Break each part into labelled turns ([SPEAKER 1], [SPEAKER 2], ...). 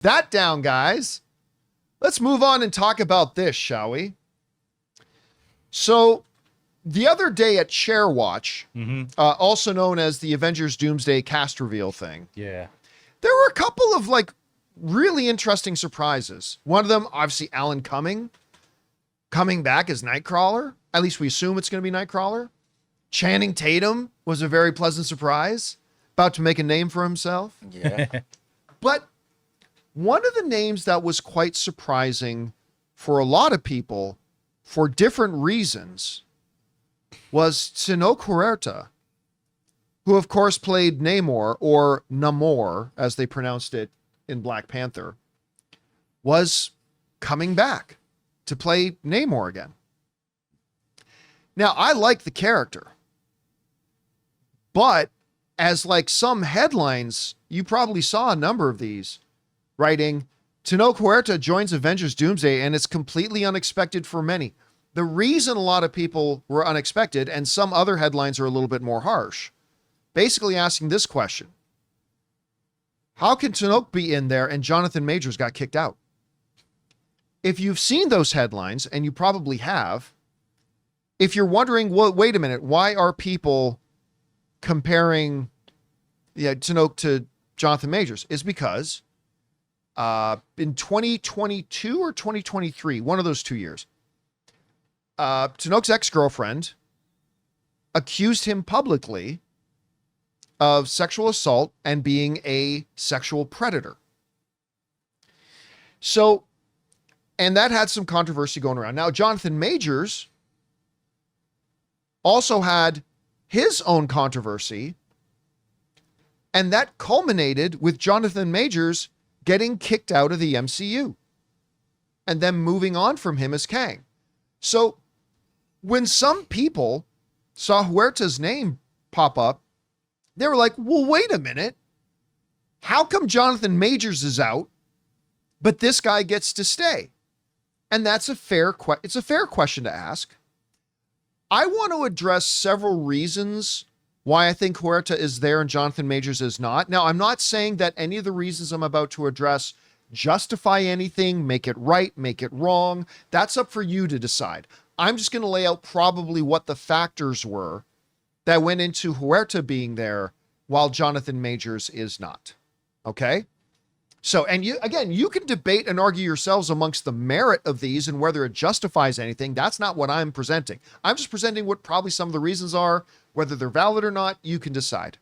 [SPEAKER 1] that down, guys. Let's move on and talk about this, shall we? So the other day at Share Watch, also known as the Avengers Doomsday cast reveal thing.
[SPEAKER 2] Yeah.
[SPEAKER 1] There were a couple of like really interesting surprises. One of them, obviously, Alan Cumming coming back as Nightcrawler. At least we assume it's going to be Nightcrawler. Channing Tatum was a very pleasant surprise, about to make a name for himself.
[SPEAKER 3] Yeah.
[SPEAKER 1] But one of the names that was quite surprising for a lot of people for different reasons was Tenoch Huerta, who of course played Namor, or Namor, as they pronounced it in Black Panther, was coming back to play Namor again. Now, I like the character, but as like some headlines, you probably saw a number of these writing, Tenoch Huerta joins Avengers Doomsday and it's completely unexpected for many. The reason a lot of people were unexpected, and some other headlines are a little bit more harsh, basically asking this question: how can Tenoch be in there and Jonathan Majors got kicked out? If you've seen those headlines, and you probably have, if you're wondering, well, wait a minute, why are people comparing Tenoch to Jonathan Majors, is because in 2022 or 2023, one of those 2 years, Tenoch's ex-girlfriend accused him publicly of sexual assault and being a sexual predator. So, and that had some controversy going around. Now, Jonathan Majors also had his own controversy, and that culminated with Jonathan Majors getting kicked out of the MCU and then moving on from him as Kang. So when some people saw Huerta's name pop up, they were like, well, wait a minute. How come Jonathan Majors is out, but this guy gets to stay? And that's a fair question to ask. I want to address several reasons why I think Huerta is there and Jonathan Majors is not. Now, I'm not saying that any of the reasons I'm about to address justify anything, make it right, make it wrong. That's up for you to decide. I'm just going to lay out probably what the factors were that went into Huerta being there while Jonathan Majors is not. Okay? So, and you can debate and argue yourselves amongst the merit of these and whether it justifies anything. That's not what I'm presenting. I'm just presenting what probably some of the reasons are. Whether they're valid or not, you can decide.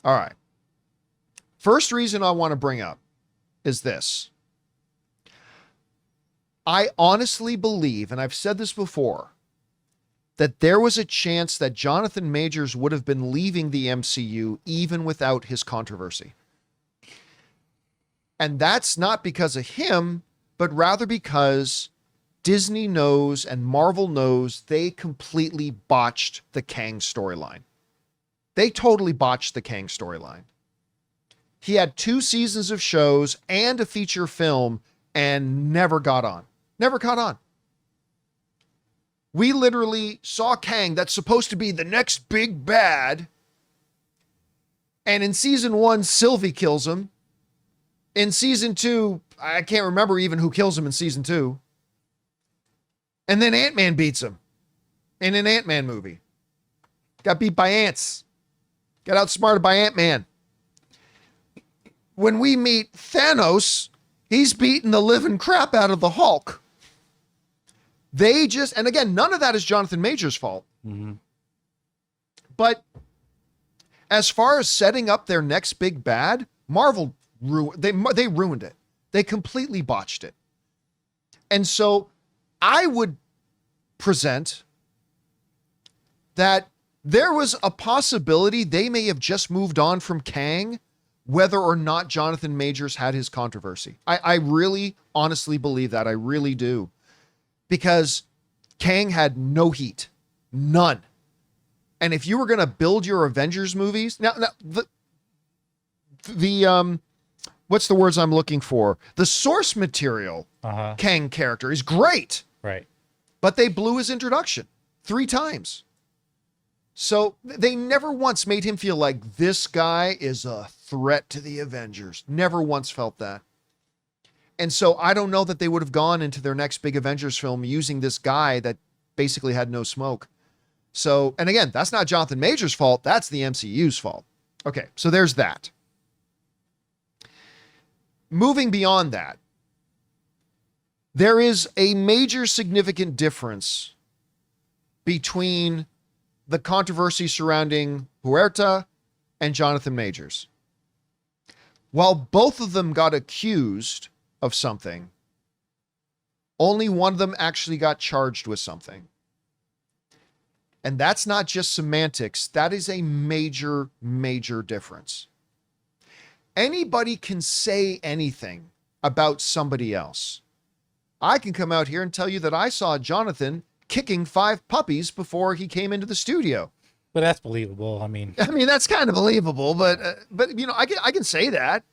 [SPEAKER 1] All right. First reason I want to bring up is this. I honestly believe, and I've said this before, that there was a chance that Jonathan Majors would have been leaving the MCU even without his controversy. And that's not because of him, but rather because Disney knows and Marvel knows they completely botched the Kang storyline. They totally botched the Kang storyline. He had 2 seasons of shows and a feature film and never got on. Never caught on. We literally saw Kang, that's supposed to be the next big bad. And in season 1, Sylvie kills him. In season 2, I can't remember even who kills him in season 2. And then Ant-Man beats him in an Ant-Man movie. Got beat by ants. Got outsmarted by Ant-Man. When we meet Thanos, he's beating the living crap out of the Hulk. And again, none of that is Jonathan Majors' fault.
[SPEAKER 2] Mm-hmm.
[SPEAKER 1] But as far as setting up their next big bad, Marvel they ruined it. They completely botched it. And so I would present that there was a possibility they may have just moved on from Kang, whether or not Jonathan Majors had his controversy. I really honestly believe that. I really do. Because Kang had no heat. None. And if you were going to build your Avengers movies, now the what's the words I'm looking for? The source material Kang character is great.
[SPEAKER 2] Right.
[SPEAKER 1] But they blew his introduction 3 times. So they never once made him feel like this guy is a threat to the Avengers. Never once felt that. And so I don't know that they would have gone into their next big Avengers film using this guy that basically had no smoke. So, and again, that's not Jonathan Majors' fault. That's the MCU's fault. Okay, so there's that. Moving beyond that, there is a major significant difference between the controversy surrounding Huerta and Jonathan Majors. While both of them got accused of something, only one of them actually got charged with something. And that's not just semantics. That is a major, major difference. Anybody can say anything about somebody else. I can come out here and tell you that I saw Jonathan kicking 5 puppies before he came into the studio.
[SPEAKER 2] But that's believable. I mean,
[SPEAKER 1] that's kind of believable, but you know, I can say that.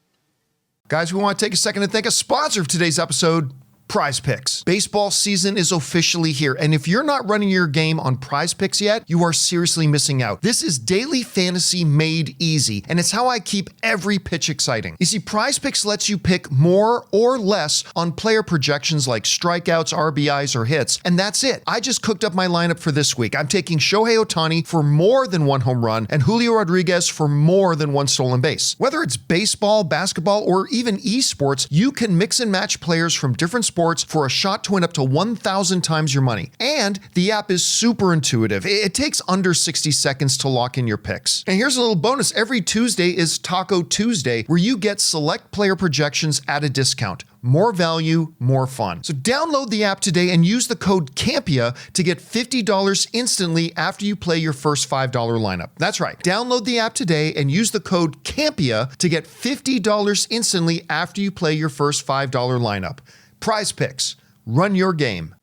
[SPEAKER 1] Guys, we want to take a second to thank a sponsor of today's episode, PrizePicks. Baseball season is officially here, and if you're not running your game on PrizePicks yet, you are seriously missing out. This is daily fantasy made easy, and it's how I keep every pitch exciting. You see, PrizePicks lets you pick more or less on player projections like strikeouts, RBIs, or hits, and that's it. I just cooked up my lineup for this week. I'm taking Shohei Ohtani for more than 1 home run and Julio Rodriguez for more than 1 stolen base. Whether it's baseball, basketball, or even esports, you can mix and match players from different sports for a shot to win up to 1,000 times your money. And the app is super intuitive. It takes under 60 seconds to lock in your picks. And here's a little bonus. Every Tuesday is Taco Tuesday, where you get select player projections at a discount. More value, more fun. So download the app today and use the code Campea to get $50 instantly after you play your first $5 lineup. That's right. Download the app today and use the code Campea to get $50 instantly after you play your first $5 lineup. PrizePicks. Run your game.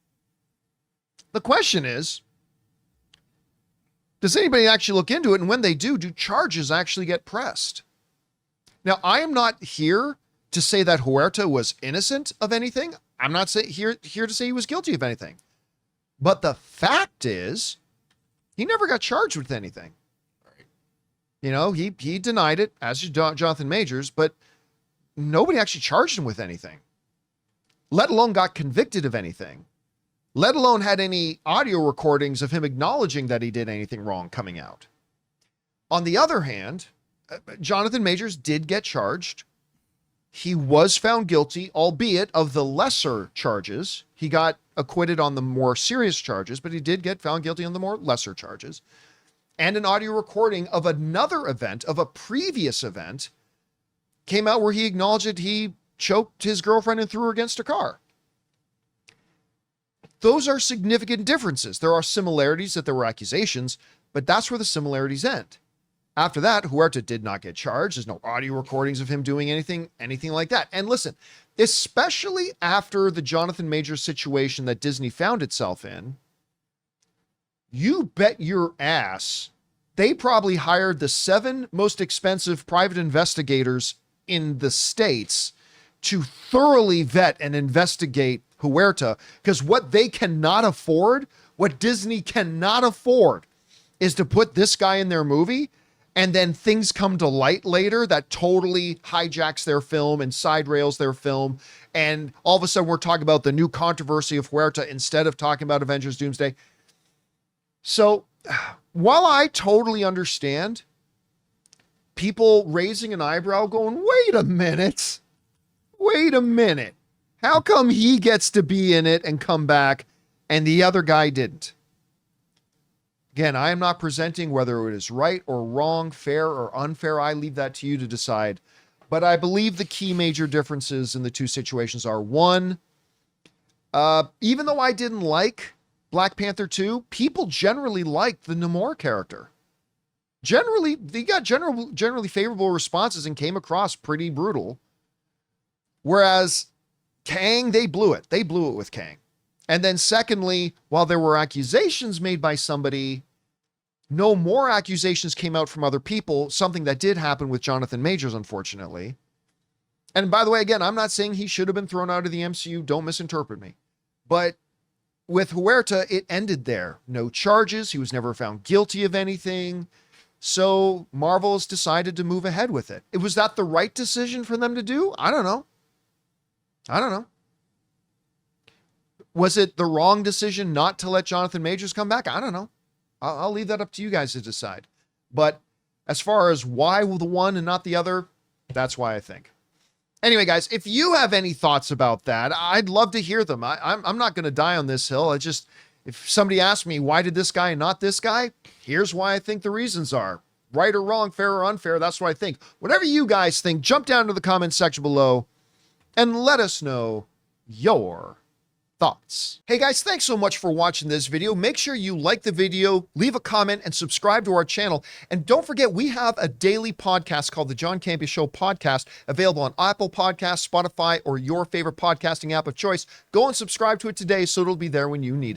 [SPEAKER 1] The question is, does anybody actually look into it? And when they do charges actually get pressed? Now, I am not here to say that Huerta was innocent of anything. I'm not here to say he was guilty of anything. But the fact is, he never got charged with anything. You know, he denied it, as did Jonathan Majors, but nobody actually charged him with anything, let alone got convicted of anything, let alone had any audio recordings of him acknowledging that he did anything wrong coming out. On the other hand, Jonathan Majors did get charged. He was found guilty, albeit of the lesser charges. He got acquitted on the more serious charges, but he did get found guilty on the more lesser charges. And an audio recording of another event, of a previous event, came out where he acknowledged that he choked his girlfriend and threw her against a car. Those are significant differences. There are similarities that there were accusations, but that's where the similarities end. After that, Huerta did not get charged. There's no audio recordings of him doing anything like that. And listen, especially after the Jonathan Majors situation that Disney found itself in, you bet your ass they probably hired the 7 most expensive private investigators in the States to thoroughly vet and investigate Huerta, because what they cannot afford, what Disney cannot afford, is to put this guy in their movie and then things come to light later that totally hijacks their film and side rails their film. And all of a sudden we're talking about the new controversy of Huerta instead of talking about Avengers Doomsday. So while I totally understand people raising an eyebrow going, wait a minute, how come he gets to be in it and come back and the other guy didn't? Again, I am not presenting whether it is right or wrong, fair or unfair. I leave that to you to decide. But I believe the key major differences in the two situations are, one, even though I didn't like Black Panther 2, people generally liked the Namor character. Generally, they got generally favorable responses and came across pretty brutal. Whereas Kang, they blew it. They blew it with Kang. And then secondly, while there were accusations made by somebody, no more accusations came out from other people, something that did happen with Jonathan Majors, unfortunately. And by the way, again, I'm not saying he should have been thrown out of the MCU. Don't misinterpret me. But with Huerta, it ended there. No charges. He was never found guilty of anything. So Marvel's decided to move ahead with it. Was that the right decision for them to do? I don't know. I don't know. Was it the wrong decision not to let Jonathan Majors come back? I don't know. I'll leave that up to you guys to decide. But as far as why the one and not the other, that's why I think. Anyway, guys, if you have any thoughts about that, I'd love to hear them. I'm not going to die on this hill. If somebody asks me, why did this guy and not this guy? Here's why I think the reasons are. Right or wrong, fair or unfair, that's what I think. Whatever you guys think, jump down to the comment section below and let us know your thoughts. Hey guys, thanks so much for watching this video. Make sure you like the video, leave a comment, and subscribe to our channel. And don't forget, we have a daily podcast called the John Campea Show podcast, available on Apple Podcasts, Spotify, or your favorite podcasting app of choice. Go and subscribe to it today so it'll be there when you need it.